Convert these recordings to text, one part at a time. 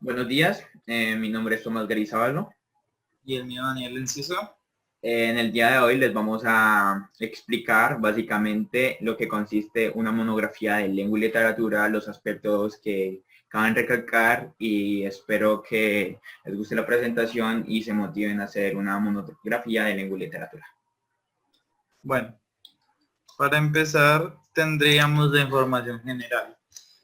Buenos días, mi nombre es Tomás Garizabalo. Y el mío, Daniel Enciso. En el día de hoy les vamos a explicar básicamente lo que consiste una monografía de lengua y literatura, los aspectos que caben recalcar, y espero que les guste la presentación y se motiven a hacer una monografía de lengua y literatura. Bueno, para empezar tendríamos la información general.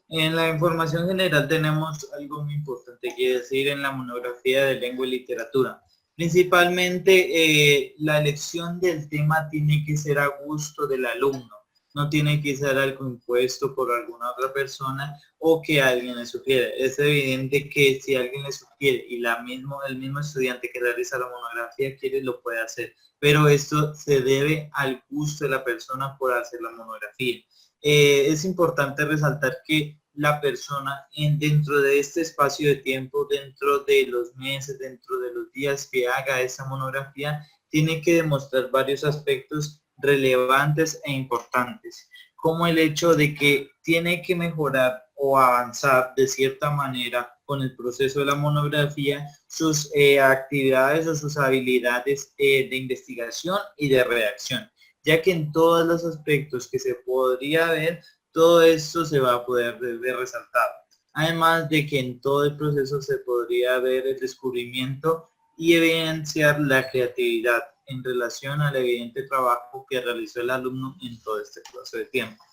En la información general tenemos algo muy importante que decir en la monografía de lengua y literatura. Principalmente la elección del tema tiene que ser a gusto del alumno, no tiene que ser algo impuesto por alguna otra persona o que alguien le sugiere. Es evidente que si alguien le sugiere y el mismo estudiante que realiza la monografía quiere, lo puede hacer, pero esto se debe al gusto de la persona por hacer la monografía. Es importante resaltar que la persona dentro de este espacio de tiempo, dentro de los meses, dentro de los días que haga esa monografía, tiene que demostrar varios aspectos relevantes e importantes, como el hecho de que tiene que mejorar o avanzar de cierta manera con el proceso de la monografía sus actividades o sus habilidades de investigación y de redacción, ya que en todos los aspectos que se podría ver, todo esto se va a poder ver resaltado. Además de que en todo el proceso se podría ver el descubrimiento y evidenciar la creatividad en relación al evidente trabajo que realizó el alumno en todo este proceso de tiempo.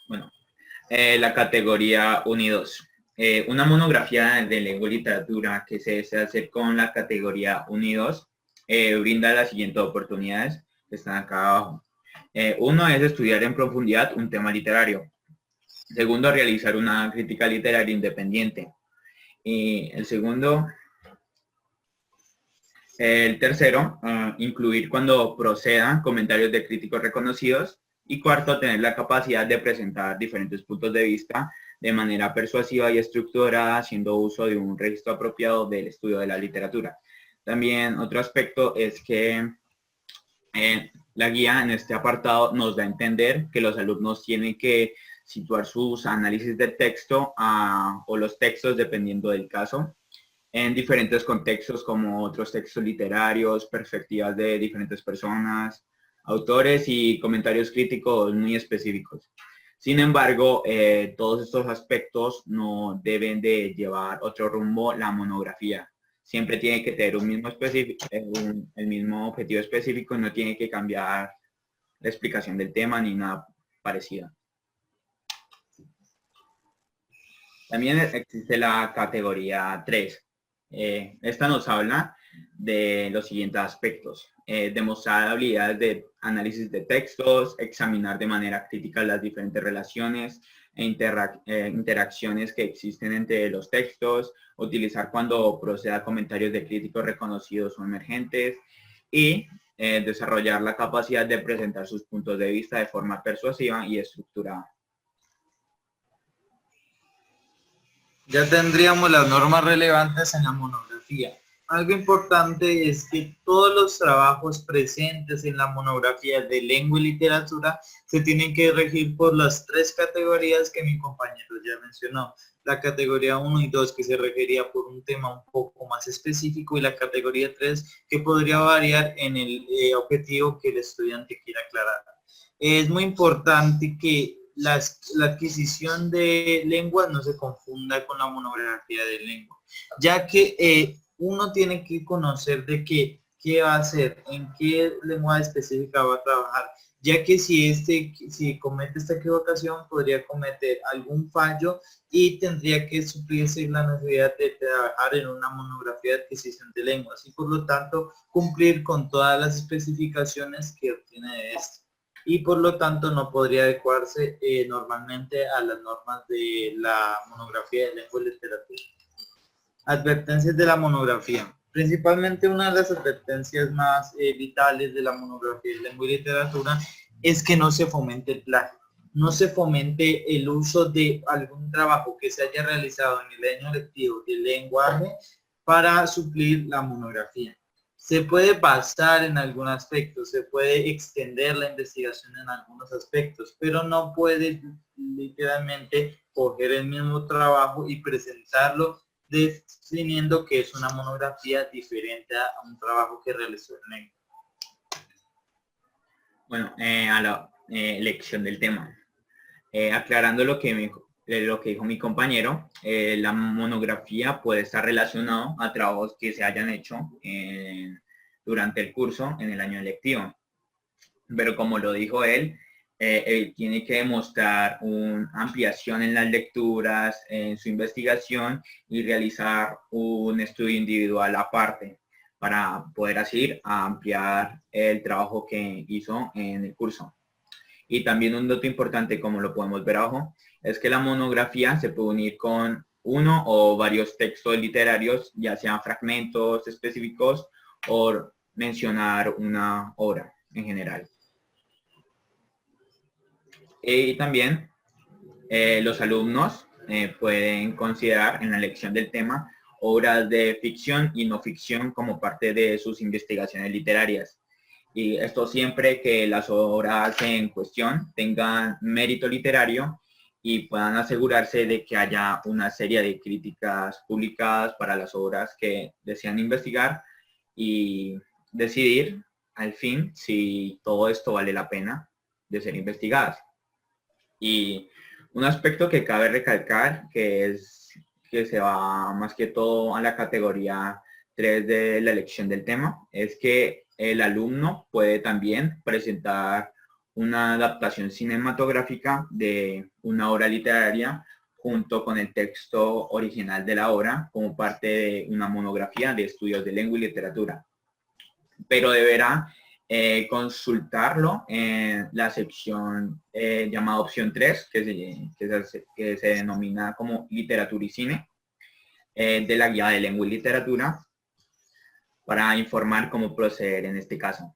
Bueno, la categoría 1 y 2. Una monografía de lengua y literatura que se desea hacer con la categoría 1 y 2 brinda las siguientes oportunidades que están acá abajo. Uno es estudiar en profundidad un tema literario. Segundo, realizar una crítica literaria independiente. Y el tercero, incluir cuando procedan comentarios de críticos reconocidos. Y cuarto, tener la capacidad de presentar diferentes puntos de vista de manera persuasiva y estructurada, haciendo uso de un registro apropiado del estudio de la literatura. También otro aspecto es que la guía en este apartado nos da a entender que los alumnos tienen que situar sus análisis de texto o los textos, dependiendo del caso, en diferentes contextos como otros textos literarios, perspectivas de diferentes personas, autores y comentarios críticos muy específicos. Sin embargo, todos estos aspectos no deben de llevar otro rumbo la monografía. Siempre tiene que tener el mismo objetivo específico y no tiene que cambiar la explicación del tema ni nada parecido. También existe la categoría 3. Esta nos habla de los siguientes aspectos. Demostrar habilidades de análisis de textos, examinar de manera crítica las diferentes relaciones e interacciones que existen entre los textos, utilizar cuando proceda comentarios de críticos reconocidos o emergentes, y desarrollar la capacidad de presentar sus puntos de vista de forma persuasiva y estructurada. Ya tendríamos las normas relevantes en la monografía. Algo importante es que todos los trabajos presentes en la monografía de lengua y literatura se tienen que regir por las tres categorías que mi compañero ya mencionó. La categoría 1 y 2, que se requería por un tema un poco más específico, y la categoría 3, que podría variar en el objetivo que el estudiante quiera aclarar. Es muy importante que la adquisición de lenguas no se confunda con la monografía de lengua, ya que uno tiene que conocer de qué va a hacer, en qué lengua específica va a trabajar, ya que si comete esta equivocación podría cometer algún fallo y tendría que suplirse la necesidad de trabajar en una monografía de adquisición de lenguas y por lo tanto cumplir con todas las especificaciones que obtiene de esto, y por lo tanto no podría adecuarse normalmente a las normas de la monografía de lengua y literatura. Advertencias de la monografía. Principalmente una de las advertencias más vitales de la monografía de lengua y literatura es que no se fomente el plagio, no se fomente el uso de algún trabajo que se haya realizado en el año lectivo de lenguaje para suplir la monografía. Se puede basar en algún aspecto, se puede extender la investigación en algunos aspectos, pero no puede literalmente coger el mismo trabajo y presentarlo definiendo que es una monografía diferente a un trabajo que realizó el negro. Bueno, a la elección del tema. Aclarando lo que dijo mi compañero, la monografía puede estar relacionado a trabajos que se hayan hecho durante el curso en el año lectivo. Pero como lo dijo él tiene que demostrar una ampliación en las lecturas, en su investigación y realizar un estudio individual aparte para poder así ampliar el trabajo que hizo en el curso. Y también un dato importante, como lo podemos ver abajo, es que la monografía se puede unir con uno o varios textos literarios, ya sean fragmentos específicos o mencionar una obra en general. Y también los alumnos pueden considerar en la elección del tema obras de ficción y no ficción como parte de sus investigaciones literarias. Y esto siempre que las obras en cuestión tengan mérito literario y puedan asegurarse de que haya una serie de críticas publicadas para las obras que desean investigar y decidir al fin si todo esto vale la pena de ser investigadas. Y un aspecto que cabe recalcar, que se va más que todo a la categoría 3 de la elección del tema, es que el alumno puede también presentar una adaptación cinematográfica de una obra literaria junto con el texto original de la obra como parte de una monografía de estudios de lengua y literatura. Pero deberá consultarlo en la sección llamada opción 3, que se denomina como literatura y cine, de la guía de lengua y literatura, para informar cómo proceder en este caso.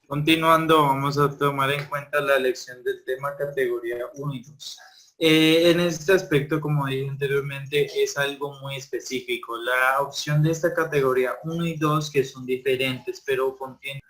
Continuando, vamos a tomar en cuenta la elección del tema categoría 1 y 2. En este aspecto, como dije anteriormente, es algo muy específico. La opción de esta categoría 1 y 2, que son diferentes, pero contienen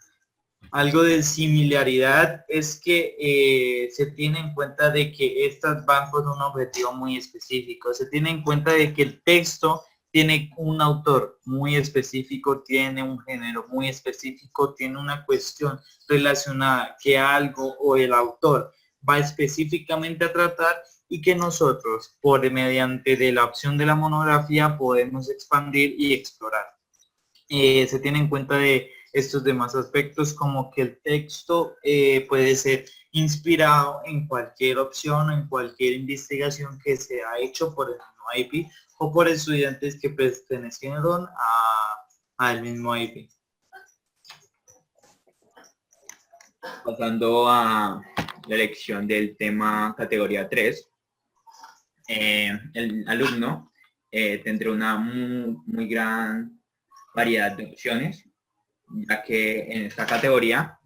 algo de similaridad, es que se tiene en cuenta de que estas van con un objetivo muy específico. Se tiene en cuenta de que el texto tiene un autor muy específico, tiene un género muy específico, tiene una cuestión relacionada que algo o el autor va específicamente a tratar y que nosotros, por mediante de la opción de la monografía, podemos expandir y explorar. Se tiene en cuenta de estos demás aspectos como que el texto puede ser inspirado en cualquier opción o en cualquier investigación que se ha hecho por el mismo IP o por estudiantes que pertenecieron al mismo IP. Pasando a la elección del tema categoría 3, el alumno tendrá una muy gran variedad de opciones, ya que en esta categoría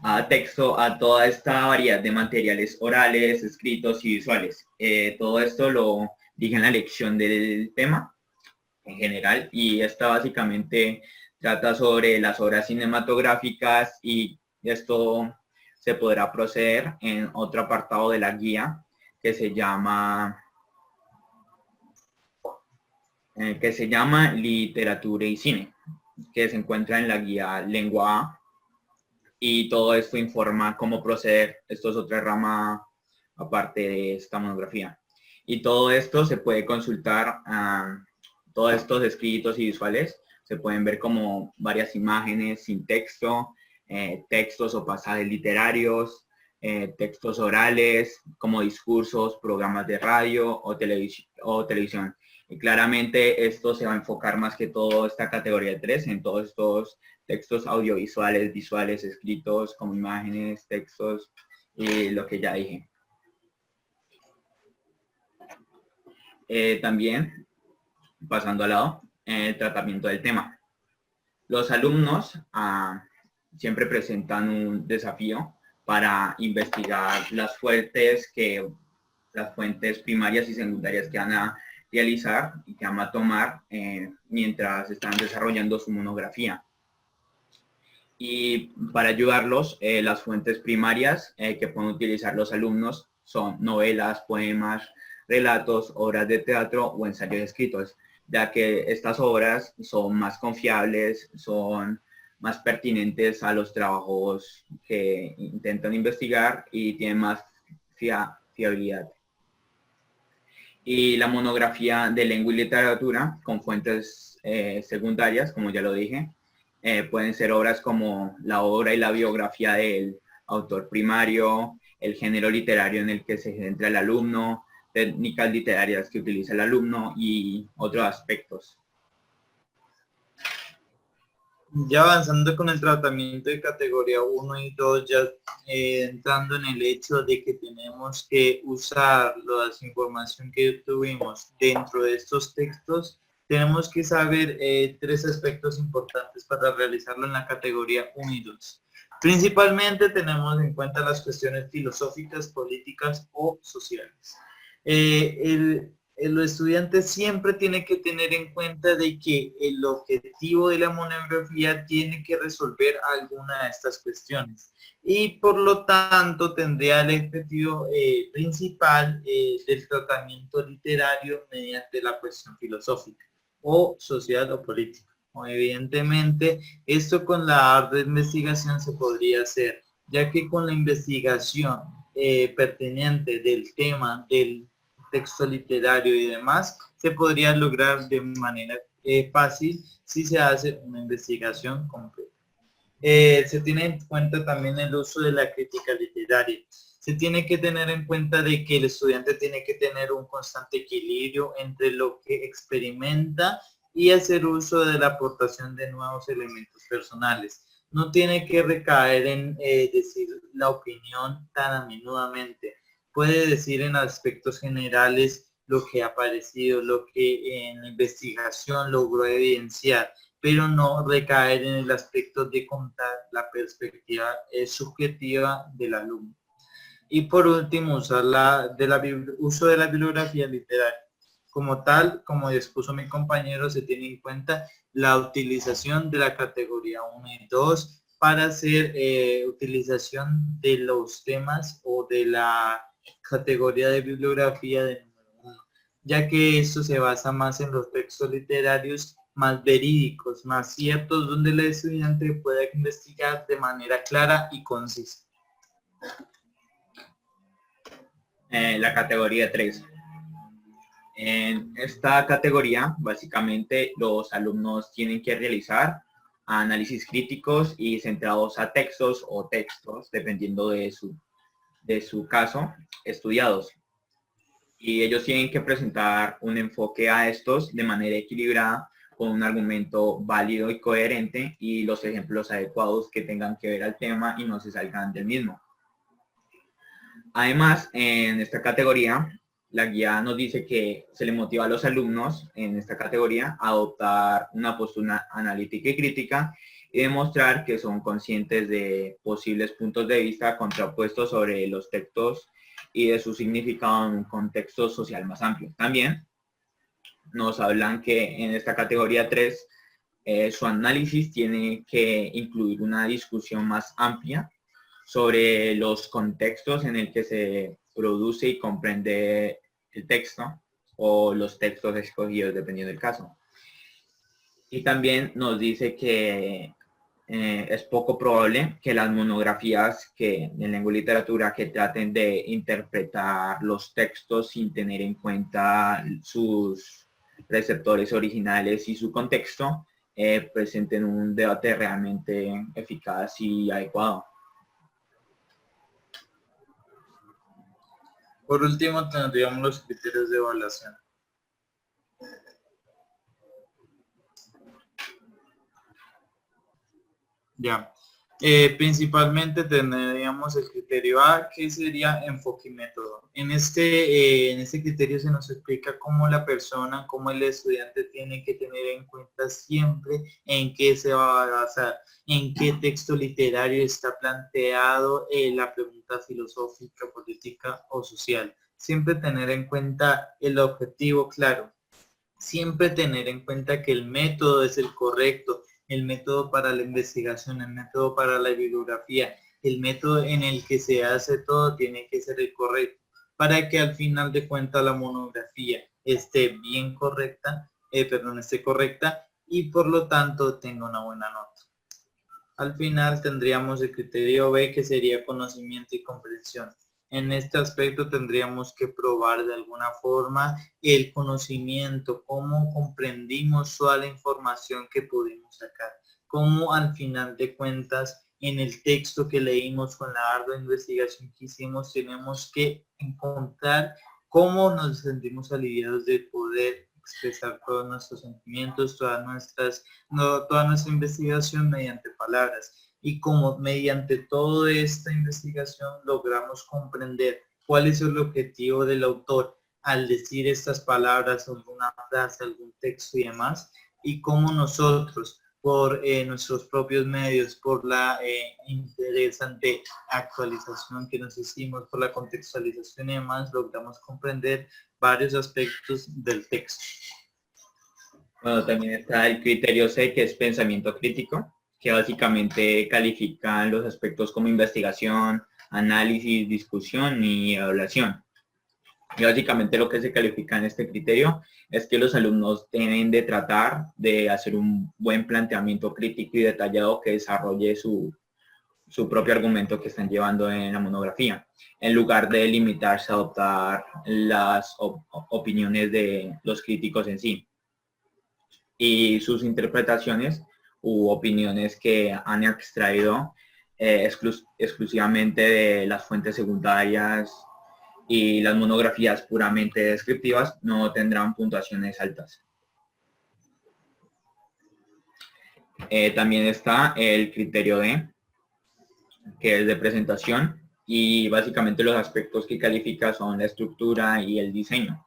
da texto a toda esta variedad de materiales orales, escritos y visuales. Todo esto lo dije en la elección del tema en general, y esta básicamente trata sobre las obras cinematográficas, y esto se podrá proceder en otro apartado de la guía que se llama literatura y cine, que se encuentra en la guía lengua A, y todo esto informa cómo proceder. Esto es otra rama aparte de esta monografía, y todo esto se puede consultar. Todos estos escritos y visuales se pueden ver como varias imágenes sin texto, textos o pasajes literarios, textos orales como discursos, programas de radio o televisión. Y claramente esto se va a enfocar más que todo esta categoría 3 en todos estos textos audiovisuales, visuales, escritos como imágenes, textos y lo que ya dije. También, pasando al lado, el tratamiento del tema. Los alumnos siempre presentan un desafío para investigar las fuentes primarias y secundarias que van a realizar y que van a tomar mientras están desarrollando su monografía. Y para ayudarlos, las fuentes primarias que pueden utilizar los alumnos son novelas, poemas, relatos, obras de teatro o ensayos escritos, ya que estas obras son más confiables, son más pertinentes a los trabajos que intentan investigar y tienen más fiabilidad. Y la monografía de lengua y literatura con fuentes secundarias, como ya lo dije, pueden ser obras como la obra y la biografía del autor primario, el género literario en el que se centra el alumno, técnicas literarias que utiliza el alumno y otros aspectos. Ya avanzando con el tratamiento de categoría 1 y 2, ya entrando en el hecho de que tenemos que usar la información que tuvimos dentro de estos textos, tenemos que saber 3 aspectos importantes para realizarlo en la categoría 1 y 2. Principalmente tenemos en cuenta las cuestiones filosóficas, políticas o sociales. El estudiante siempre tiene que tener en cuenta de que el objetivo de la monografía tiene que resolver alguna de estas cuestiones y por lo tanto tendría el objetivo principal del tratamiento literario mediante la cuestión filosófica o social o política. Evidentemente, esto con la ardua investigación se podría hacer, ya que con la investigación pertinente del tema del texto literario y demás, se podría lograr de manera fácil si se hace una investigación completa. Se tiene en cuenta también el uso de la crítica literaria. Se tiene que tener en cuenta de que el estudiante tiene que tener un constante equilibrio entre lo que experimenta y hacer uso de la aportación de nuevos elementos personales. No tiene que recaer en decir la opinión tan a menudamente. Puede decir en aspectos generales lo que ha parecido, lo que en la investigación logró evidenciar, pero no recaer en el aspecto de contar la perspectiva subjetiva del alumno. Y por último, uso de la bibliografía literaria. Como tal, como expuso mi compañero, se tiene en cuenta la utilización de la categoría 1 y 2 para hacer utilización de los temas o de la categoría de bibliografía de número 1, ya que esto se basa más en los textos literarios más verídicos, más ciertos, donde el estudiante pueda investigar de manera clara y concisa. La categoría 3. En esta categoría, básicamente, los alumnos tienen que realizar análisis críticos y centrados a textos o textos, dependiendo de su caso, estudiados. Y ellos tienen que presentar un enfoque a estos de manera equilibrada, con un argumento válido y coherente y los ejemplos adecuados que tengan que ver al tema y no se salgan del mismo. Además, en esta categoría, la guía nos dice que se le motiva a los alumnos en esta categoría a adoptar una postura analítica y crítica y demostrar que son conscientes de posibles puntos de vista contrapuestos sobre los textos y de su significado en un contexto social más amplio. También nos hablan que en esta categoría 3, su análisis tiene que incluir una discusión más amplia sobre los contextos en el que se produce y comprende el texto o los textos escogidos dependiendo del caso. Y también nos dice que es poco probable que las monografías en lengua y literatura que traten de interpretar los textos sin tener en cuenta sus receptores originales y su contexto presenten un debate realmente eficaz y adecuado. Por último, tendríamos los criterios de evaluación. Ya. Principalmente tendríamos el criterio A, que sería enfoque y método. En este criterio se nos explica cómo la persona, cómo el estudiante tiene que tener en cuenta siempre en qué se va a basar, en qué texto literario está planteado la pregunta filosófica, política o social. Siempre tener en cuenta el objetivo claro. Siempre tener en cuenta que el método es el correcto, el método para la investigación, el método para la bibliografía, el método en el que se hace todo tiene que ser el correcto, para que al final de cuentas la monografía esté bien correcta, esté correcta y por lo tanto tenga una buena nota. Al final tendríamos el criterio B, que sería conocimiento y comprensión. En este aspecto tendríamos que probar de alguna forma el conocimiento, cómo comprendimos toda la información que pudimos sacar, cómo al final de cuentas en el texto que leímos con la ardua investigación que hicimos tenemos que encontrar cómo nos sentimos aliviados de poder expresar todos nuestros sentimientos, toda nuestra investigación mediante palabras. Y como mediante toda esta investigación logramos comprender cuál es el objetivo del autor al decir estas palabras, alguna frase, algún texto y demás, y cómo nosotros, por nuestros propios medios, por la interesante actualización que nos hicimos, por la contextualización y demás, logramos comprender varios aspectos del texto. Bueno, también está el criterio C, que es pensamiento crítico, que básicamente califican los aspectos como investigación, análisis, discusión y evaluación. Y básicamente lo que se califica en este criterio es que los alumnos deben de tratar de hacer un buen planteamiento crítico y detallado que desarrolle su propio argumento que están llevando en la monografía, en lugar de limitarse a adoptar las opiniones de los críticos en sí y sus interpretaciones u opiniones que han extraído exclusivamente de las fuentes secundarias, y las monografías puramente descriptivas no tendrán puntuaciones altas. También está el criterio D, que es de presentación, y básicamente los aspectos que califica son la estructura y el diseño.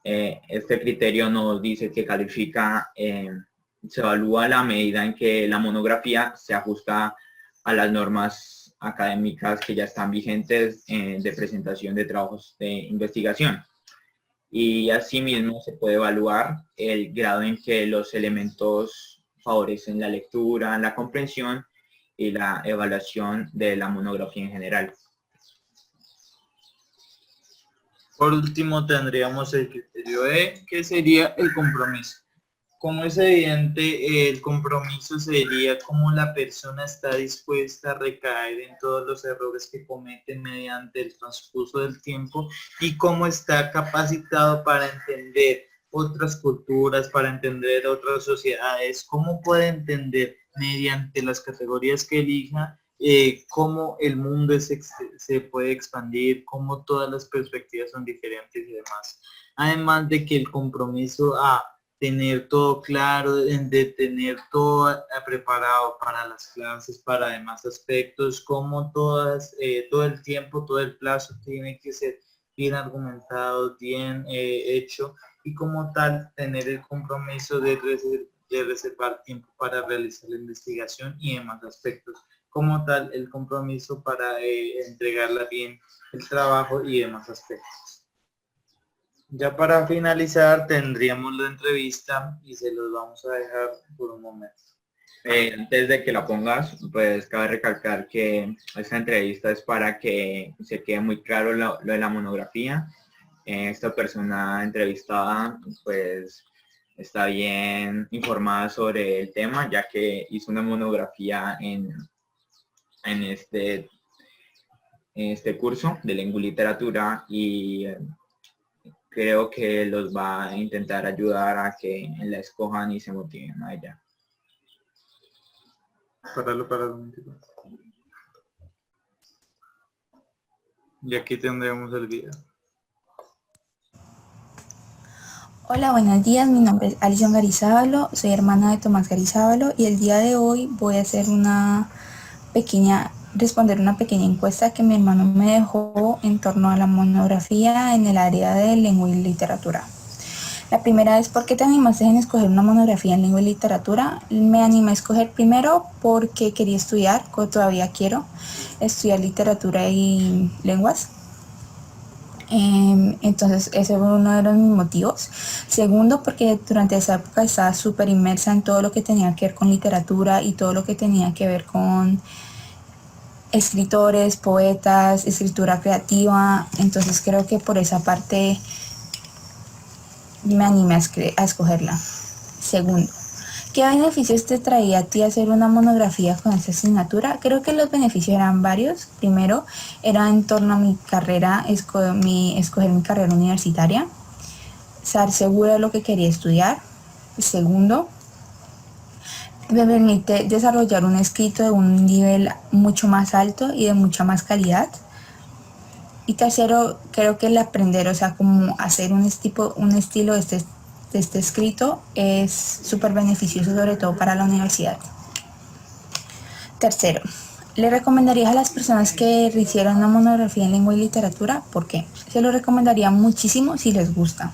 Este criterio nos dice que califica, se evalúa la medida en que la monografía se ajusta a las normas académicas que ya están vigentes de presentación de trabajos de investigación. Y asimismo se puede evaluar el grado en que los elementos favorecen la lectura, la comprensión y la evaluación de la monografía en general. Por último tendríamos el criterio E, que sería el compromiso. Como es evidente, el compromiso sería cómo la persona está dispuesta a recaer en todos los errores que comete mediante el transcurso del tiempo y cómo está capacitado para entender otras culturas, para entender otras sociedades, cómo puede entender mediante las categorías que elija cómo el mundo se puede expandir, cómo todas las perspectivas son diferentes y demás. Además de que el compromiso a tener todo claro, de tener todo preparado para las clases, para demás aspectos, como todo el tiempo, todo el plazo tiene que ser bien argumentado, bien hecho, y como tal tener el compromiso de reservar tiempo para realizar la investigación y demás aspectos, como tal el compromiso para entregarla bien el trabajo y demás aspectos. Ya para finalizar tendríamos la entrevista y se los vamos a dejar por un momento. Antes de que la pongas, pues cabe recalcar que esta entrevista es para que se quede muy claro lo de la monografía. Esta persona entrevistada pues está bien informada sobre el tema, ya que hizo una monografía en este curso de lengua y literatura, y creo que los va a intentar ayudar a que la escojan y se motiven a ella. Páralo. Y aquí tendremos el video. Hola, buenos días. Mi nombre es Alison Garizábalo, soy hermana de Tomás Garizábalo y el día de hoy voy a hacer responder una pequeña encuesta que mi hermano me dejó en torno a la monografía en el área de lengua y literatura. La primera es: ¿por qué te animaste en escoger una monografía en lengua y literatura? Me animé a escoger primero porque quería estudiar, todavía quiero estudiar literatura y lenguas. Entonces ese fue uno de los mis motivos. Segundo, porque durante esa época estaba súper inmersa en todo lo que tenía que ver con literatura y todo lo que tenía que ver con escritores, poetas, escritura creativa. Entonces creo que por esa parte me animé a escogerla. Segundo, ¿qué beneficios te traía a ti hacer una monografía con esta asignatura? Creo que los beneficios eran varios. Primero, era en torno a mi carrera, escoger mi carrera universitaria, estar segura de lo que quería estudiar. Segundo, me permite desarrollar un escrito de un nivel mucho más alto y de mucha más calidad. Y tercero, creo que el aprender, o sea, como hacer un estilo de este escrito es súper beneficioso, sobre todo para la universidad. Tercero, ¿le recomendarías a las personas que hicieran una monografía en lengua y literatura? ¿Por qué? Se lo recomendaría muchísimo si les gusta.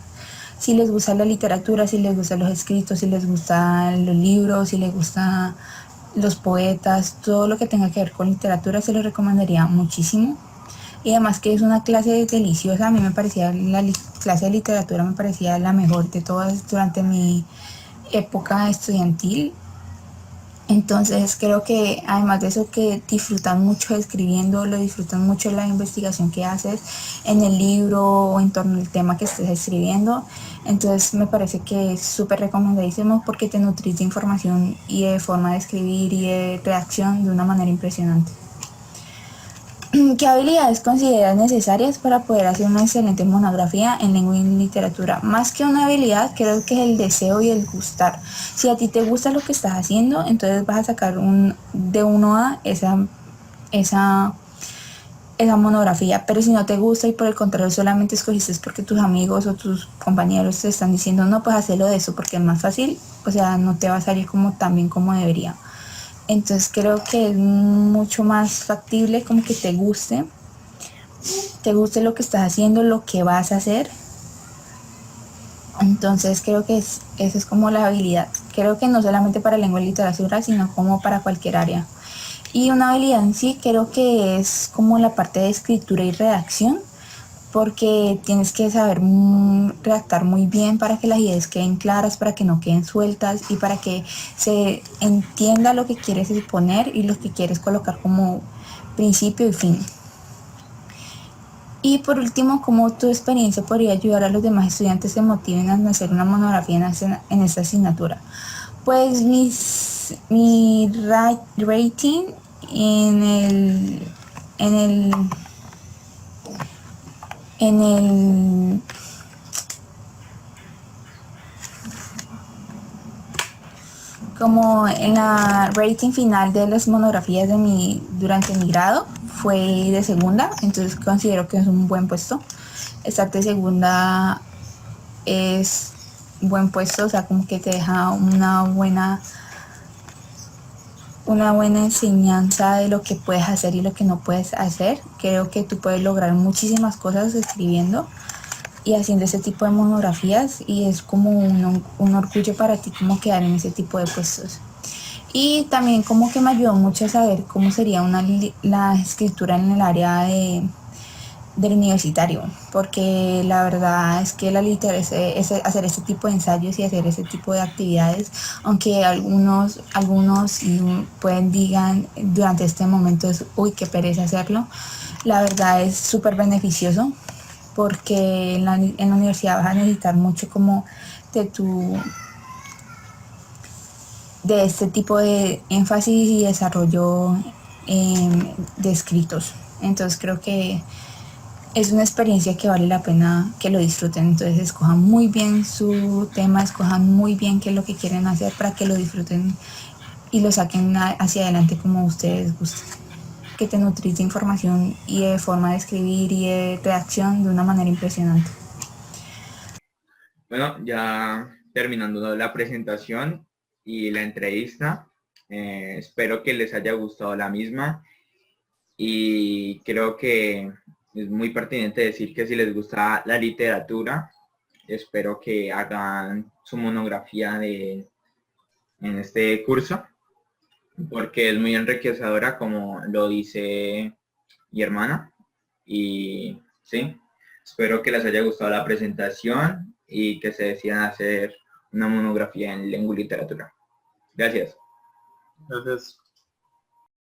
Si les gusta la literatura, si les gustan los escritos, si les gustan los libros, si les gustan los poetas, todo lo que tenga que ver con literatura, se lo recomendaría muchísimo. Y además que es una clase deliciosa. A mí me parecía, clase de literatura me parecía la mejor de todas durante mi época estudiantil. Entonces creo que además de eso, que disfrutan mucho escribiendo, lo disfrutan mucho la investigación que haces en el libro o en torno al tema que estés escribiendo. Entonces me parece que es súper recomendadísimo porque te nutrís de información y de forma de escribir y de redacción de una manera impresionante. ¿Qué habilidades consideras necesarias para poder hacer una excelente monografía en lengua y literatura? Más que una habilidad, creo que es el deseo y el gustar. Si a ti te gusta lo que estás haciendo, entonces vas a sacar de 1 a esa monografía. Pero si no te gusta y por el contrario solamente escogiste porque tus amigos o tus compañeros te están diciendo, no, pues hazlo de eso porque es más fácil, o sea, no te va a salir como tan bien como debería. Entonces creo que es mucho más factible como que te guste lo que estás haciendo, lo que vas a hacer. Entonces creo que esa es como la habilidad. Creo que no solamente para lengua y literatura, sino como para cualquier área. Y una habilidad en sí creo que es como la parte de escritura y redacción, porque tienes que saber redactar muy bien para que las ideas queden claras, para que no queden sueltas y para que se entienda lo que quieres exponer y lo que quieres colocar como principio y fin. Y por último, ¿cómo tu experiencia podría ayudar a los demás estudiantes que motiven a hacer una monografía en esta asignatura? Pues mi rating en el como en la rating final de las monografías durante mi grado fue de segunda, entonces considero que es un buen puesto. Estar de segunda es un buen puesto, o sea, como que te deja una buena enseñanza de lo que puedes hacer y lo que no puedes hacer. Creo que tú puedes lograr muchísimas cosas escribiendo y haciendo ese tipo de monografías, y es como un orgullo para ti como quedar en ese tipo de puestos. Y también como que me ayudó mucho a saber cómo sería la escritura en el área del universitario, porque la verdad es que hacer ese tipo de ensayos y hacer ese tipo de actividades, aunque algunos pueden digan durante este momento es uy, qué pereza hacerlo, la verdad es súper beneficioso porque en la universidad vas a necesitar mucho como de este tipo de énfasis y desarrollo de escritos. Entonces creo que es una experiencia que vale la pena que lo disfruten. Entonces escojan muy bien su tema, escojan muy bien qué es lo que quieren hacer para que lo disfruten y lo saquen hacia adelante como ustedes gusten. Que te nutrís de información y de forma de escribir y de redacción de una manera impresionante. Bueno, ya terminando la presentación y la entrevista, espero que les haya gustado la misma y creo que es muy pertinente decir que si les gusta la literatura, espero que hagan su monografía en este curso, porque es muy enriquecedora, como lo dice mi hermana, y sí, Espero que les haya gustado la presentación y que se decidan hacer una monografía en lengua y literatura. Gracias. Gracias.